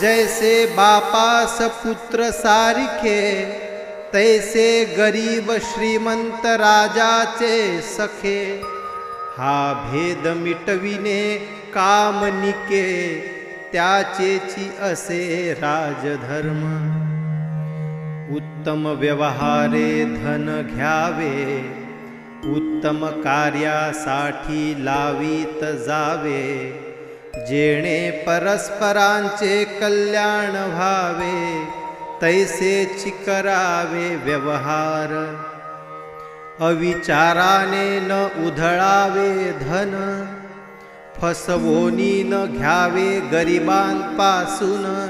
जैसे बापास पुत्र सारिखे, तैसे गरीब श्रीमंत राजाचे सखे. हा भेद मिटविणे कामनिके, त्याचेची असे राजधर्म. उत्तम व्यवहारे धन घ्यावे, उत्तम कार्यासाठी लावीत जावे. जेणे परस्परांचे कल्याण व्हावे, तैसेची करावे व्यवहार. अविचाराने न उधळावे धन, फसवोनी न घ्यावे गरिबांपासून.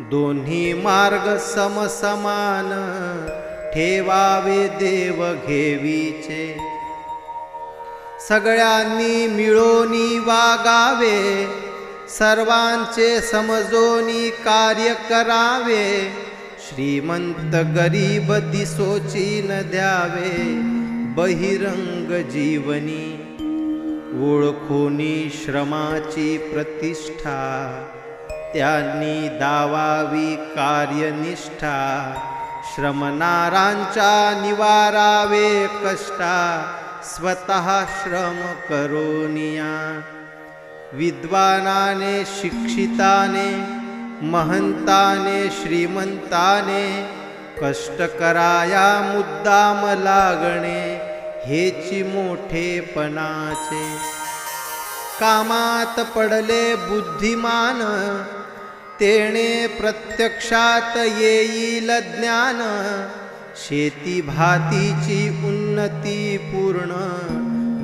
दोन्ही मार्ग समसमान, ठेवावे देव घेवीचे. सगळ्यांनी मिळोनी वागावे, सर्वांचे समजोनी कार्य करावे. श्रीमंत गरीब दिसोची न द्यावे, बहिरंग जीवनी. ओळखोनी श्रमाची प्रतिष्ठा, त्यांनी दावावी कार्यनिष्ठा. श्रमणारांच्या निवारावे कष्टा, स्वतः श्रम करोनिया. विद्वानाने शिक्षिताने, महंताने श्रीमंताने, कष्ट कराया मुद्दाम लागणे, हेची मोठेपणाचे. कामात पडले बुद्धिमान, तेणे प्रत्यक्षात येईल ज्ञान. शेती भातीची उन्नती पूर्ण,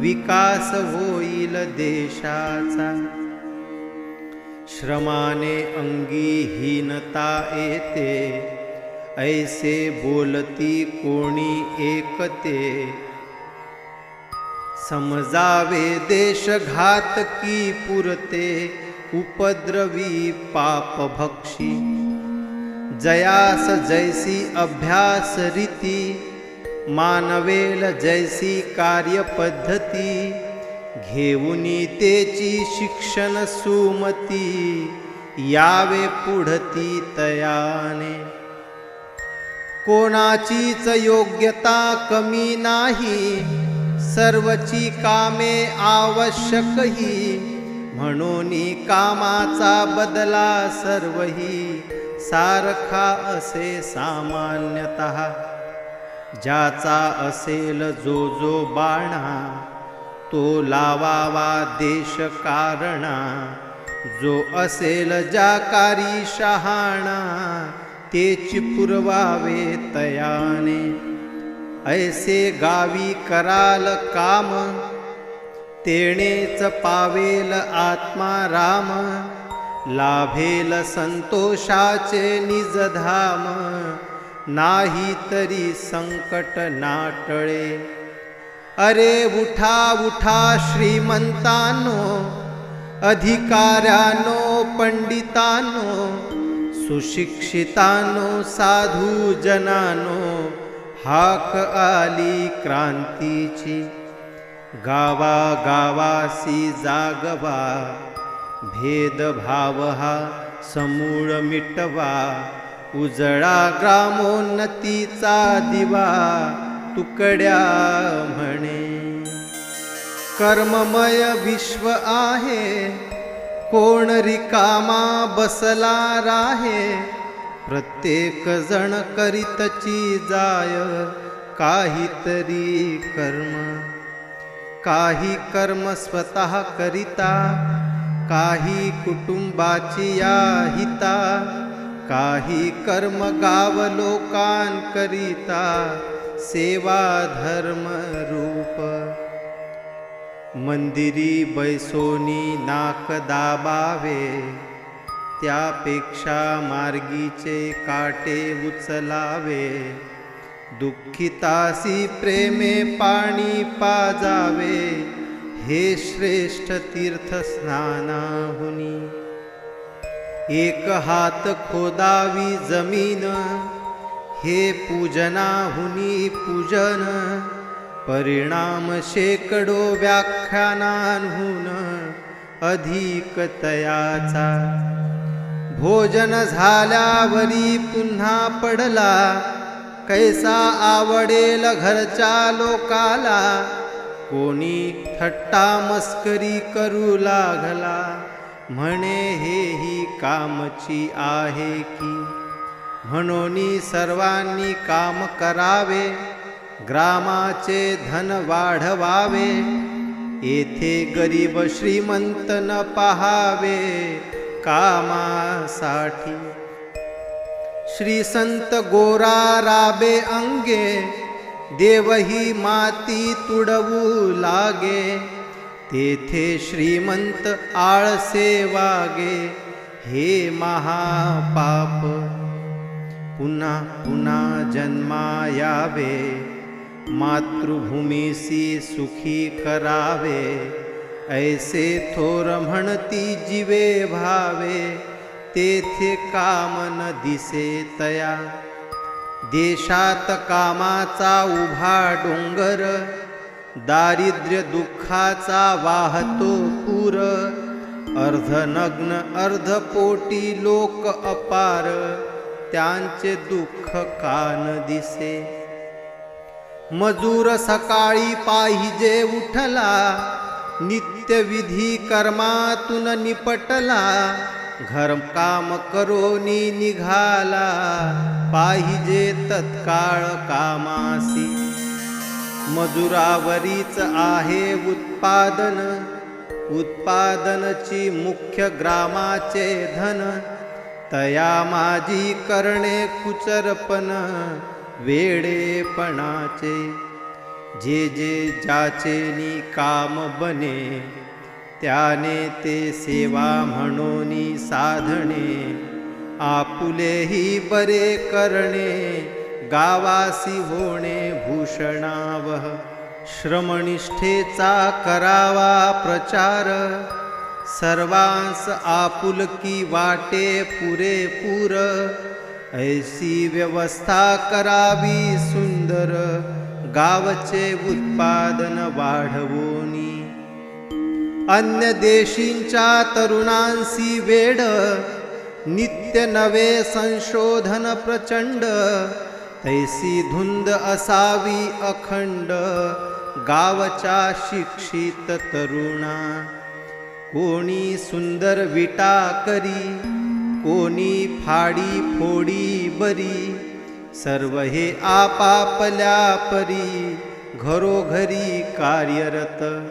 विकास होईल देशाचा. श्रमाने अंगी हीनता येते, ऐसे बोलती कोणी एकते. समजावे देशघातकी पुरते, उपद्रवी पापभक्षी. जयास जैसी अभ्यास रीती, मानवेल जैसी कार्यपद्धती. घेऊनी तेची शिक्षण सुमती, यावे पुढती तयाने. कोणाचीच योग्यता कमी नाही, सर्वची कामे आवश्यकही. म्हणूनी कामाचा बदला सर्वही, सारखा असे सामान्यतः. ज्याचा असेल जो जो बाणा, तो लावावा देश कारणा. जो असेल ज्याकारी शहाणा, तेची पुरवावे तयाने. ऐसे गावी कराल काम, तेणेच पावेल आत्मा राम. लाभेल संतोषाचे निजधाम, नाही तरी संकट नाटळे. अरे उठा उठा श्रीमंतांनो, अधिकाऱ्यांनो पंडितांनो. सुशिक्षितांनो साधू जनांनो, हाक आली क्रांतीची. गावा गावासी जागवा, भेदभाव हा समूळ मिटवा. उजळा ग्रामोन्नतीचा दिवा, तुकड्या म्हणे. कर्ममय विश्व आहे, कोण रिकामा बसला राहे. प्रत्येक जण करीतची जाय, काहीतरी कर्म. काही कर्म स्वतः करिता, काही कुटुंबाची या हिता. काही कर्म गाव लोकांकरिता, सेवा धर्म रूप. मंदिरी बैसोनी नाक दाबावे, त्यापेक्षा मार्गीचे काटे उचलावे. दुःखितासी प्रेमे पाणी पाजावे, हे श्रेष्ठ तीर्थ स्नानाहुनी. एक हात खोदावी जमीन, हे पूजनाहुनी पूजन. परिणाम शेकडो व्याख्यानांहून अधिक तयाचा. भोजन झाल्यावरी पुन्हा पडला, कैसा आवडेल घरच्या लोकाला. कोणी थट्टा मस्करी करू लागला, म्हणे हे ही कामची आहे की. म्हणून सर्वांनी काम करावे, ग्रामाचे धन वाढवावे. येथे गरीब श्रीमंत न पहावे कामासाठी. श्री संत गोरा राबे अंगे, देवही माती तुडवू लागे. तेथे श्रीमंत आळसे वागे, हे महापाप. पुन्हा पुन्हा जन्मायावे, मातृभूमीसी सुखी करावे. ऐसे थोर म्हणती जीवे भावे, तेथे काम न दिसे तया. देशात कामाचा उभा डोंगर, दारिद्र्य दुःखाचा वाहतो पूर. अर्धनग्न अर्धपोटी लोक अपार, त्यांचे दुःख कान दिसे. मजूर सकाळी पाहिजे उठला, नित्यविधी कर्मातून निपटला. घरकाम करोनी निघाला, पाहिजे तत्काळ कामासी. मजुरावरीच आहे उत्पादन, उत्पादनची मुख्य ग्रामाचे धन. तया माझी करणे कुचरपण, वेडेपणाचे. जे जे ज्याचे काम बने, त्याने ते सेवा म्हणूनी साधणे. आपुलेही बरे करणे, गावासी होणे भूषणावह. श्रमनिष्ठेचा करावा प्रचार, सर्वांस आपुलकी वाटे पुरेपूर. ऐसी व्यवस्था करावी सुंदर, गावचे उत्पादन वाढवोनी. अन्य देशींच्या तरुणांसी वेड, नित्य नवे संशोधन प्रचंड. तैसी धुंद असावी अखंड, गावच्या शिक्षित तरुणा. कोणी सुंदर विटा करी, कोणी फाडी फोडी बरी. सर्व हे आपापल्या परी, घरोघरी कार्यरत.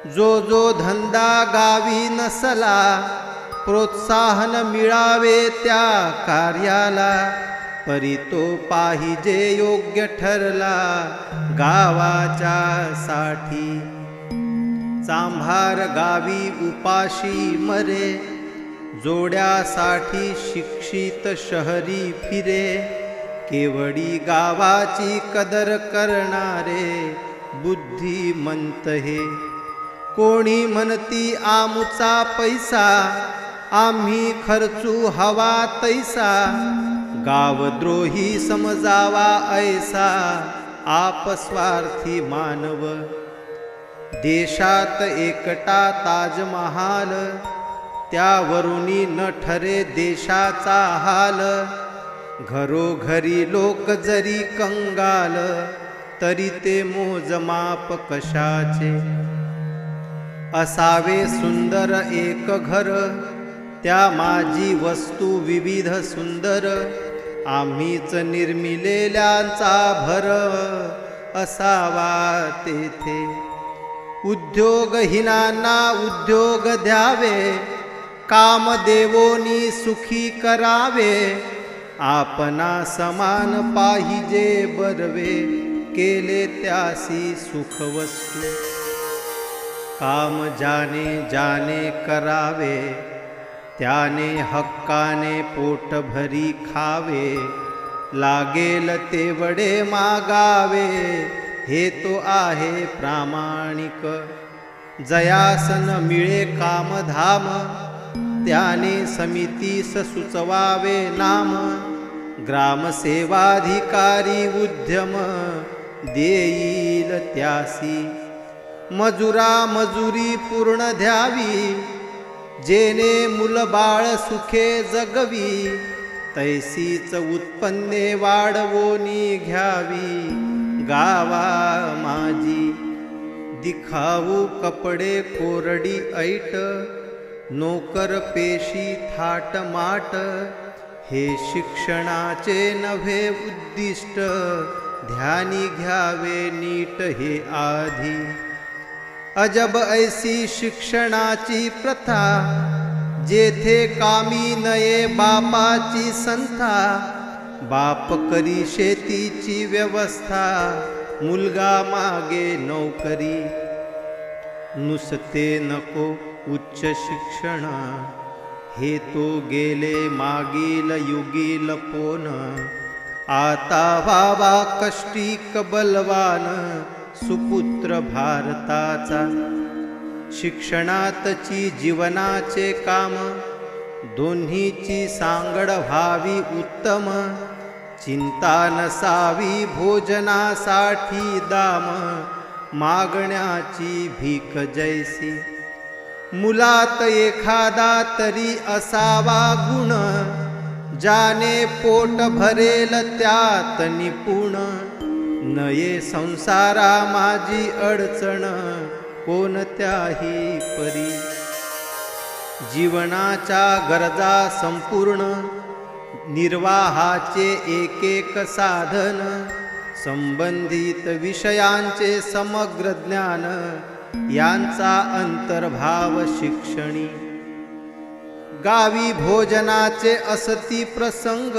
जो जो धंदा गावी नसला, प्रोत्साहन मिळावे त्या कार्याला. परी तो पाहिजे योग्य ठरला, गावाच्या साठी. चांभार गावी उपाशी मरे, जोड्यासाठी शिक्षित शहरी फिरे. केवडी गावाची कदर करणारे, बुद्धिमंत हे. कोणी म्हणती आमुचा पैसा, आम्ही खर्चू हवा तैसा. गावद्रोही समजावा ऐसा, आपस्वार्थी मानव. देशात एकटा ताजमहाल, त्यावरुनी न ठरे देशाचा हाल. घरोघरी लोक जरी कंगाल, तरी ते मोजमाप कशाचे. असावे सुंदर एक घर, त्या माझी वस्तू विविध सुंदर. आम्हीच निर्मिलेल्यांचा भर, असावा तेथे. उद्योगहीनांना उद्योग द्यावे, कामदेवोनी सुखी करावे. आपणा समान पाहिजे बरवे, केले त्यासी सुखवस्तू. काम जाने जाने करावे, त्याने हक्काने पोट भरी खावे. लागेल तेवढे मागावे, हे तो आहे प्रामाणिक. जयासन मिळे कामधाम, त्याने समितीस सुचवावे नाम. ग्रामसेवाधिकारी उद्यम देईल त्यासी. मजुरा मजुरी पूर्ण द्यावी, जेने मुलबाळ सुखे जगवी तैसीच उत्पन्ने वाढवोनी घ्यावी गावा माझी. दिखाऊ कपडे कोरडी ऐट नोकर पेशी थाट माट हे शिक्षणाचे नव्हे उद्दिष्ट ध्यानी घ्यावे नीट हे आधी. अजब ऐसी शिक्षणाची प्रथा जेथे कामी नये बापाची संथा. बाप करी शेतीची व्यवस्था मुलगा मागे नोकरी. नुसते नको उच्च शिक्षण हे तो गेले मागील युगी लपोन. आता व्हावा कष्टी बलवान सुपुत्र भारताचा. शिक्षणातची जीवनाचे काम दोन्हीची सांगड व्हावी उत्तम. चिंता नसावी भोजनासाठी दाम मागण्याची भीक जैसी. मुलात एखादा तरी असावा गुण ज्याने पोट भरेल त्यात निपुण. नये संसारा माझी अडचण कोणत्याही परी. जीवनाच्या गरजा संपूर्ण निर्वाहाचे एक एक साधन. संबंधित विषयांचे समग्र ज्ञान यांचा अंतर्भाव शिक्षणी. गावी भोजनाचे असती प्रसंग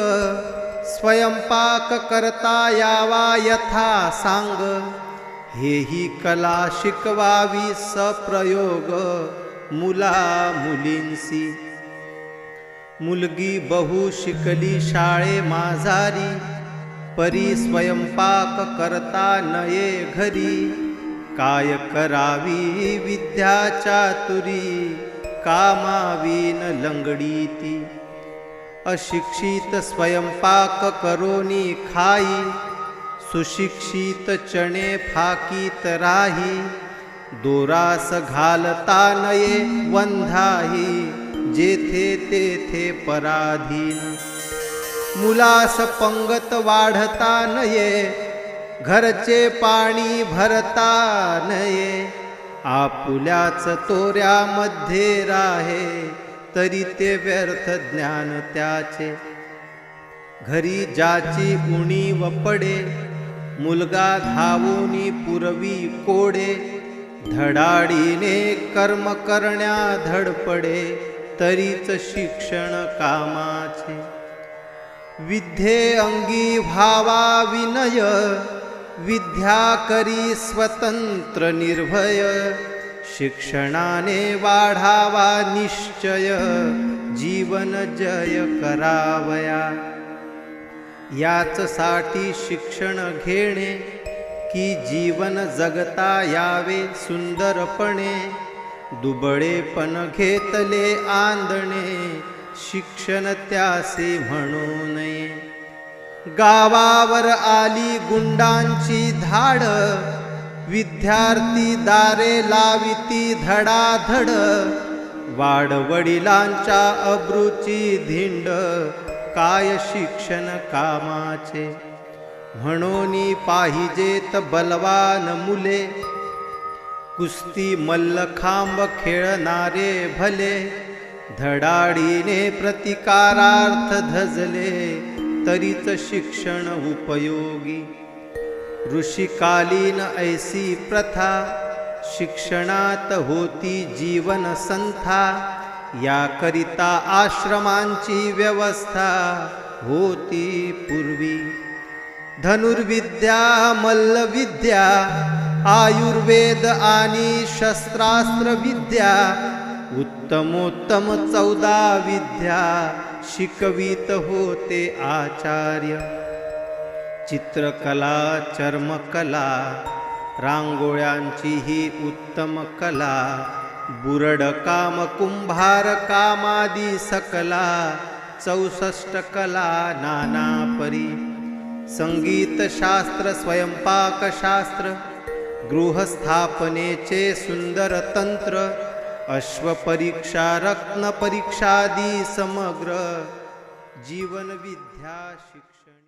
स्वयंपाक करता यावा यथा सांग. हेही कला शिकवावी सप्रयोग मुला मुलींसी. मुलगी बहु शिकली शाळे माझारी परी स्वयंपाक करता नये घरी. काय करावी विद्या चातुरी कामावीन लंगडीती. अशिक्षित स्वयंपाक करोनी खाई सुशिक्षित चणे फाकीत राही. दोरास घालता नये वंधाही जेथे तेथे पराधीन. मुलास पंगत वाढता नये घरचे पाणी भरता नये. आपुल्याच तोऱ्यामध्ये राहे तरी ते व्यर्थ ज्ञान त्याचे. घरी ज्याची उणीव पडे मुलगा धावोनी पुरवी कोडे. धडाडीने कर्म करण्या धडपडे तरीच शिक्षण कामाचे. विद्ये अंगी व्हावा विनय विद्या करी स्वतंत्र निर्भय. शिक्षणाने वाढावा निश्चय जीवन जय करावया. याच साठी शिक्षण घेणे की जीवन जगता यावे सुंदरपणे. दुबळेपण घेतले आंदणे शिक्षण त्यासे म्हणू नये. गावावर आली गुंडांची धाड विद्यार्थी दारे लाविती धडाधड. वाडवडिलांच्या अब्रूची धिंड काय शिक्षण कामाचे. म्हणून पाहिजेत बलवान मुले कुस्ती मल्लखांब खेळणारे भले. धडाडीने प्रतिकारार्थ धजले तरीच शिक्षण उपयोगी. ऋषिकालीन ऐसी प्रथा शिक्षणात होती जीवन संथा. याकरिता आश्रमांची व्यवस्था होती पूर्वी. धनुर्विद्या मल्लविद्या आयुर्वेद आणि शस्त्रास्त्र विद्या. उत्तमोत्तम 14 विद्या शिकवित होते आचार्य. चित्रकला चर्मकला रांगोळ्यांची ही उत्तम कला. बुरडकाम कुंभार कामादी सकला. 64 कला नाना परी. संगीत शास्त्र स्वयंपाक शास्त्र गृहस्थापनेचे सुंदर तंत्र. अश्वपरीक्षा रत्नपरीक्षादी समग्र जीवन विद्या शिक्षणी।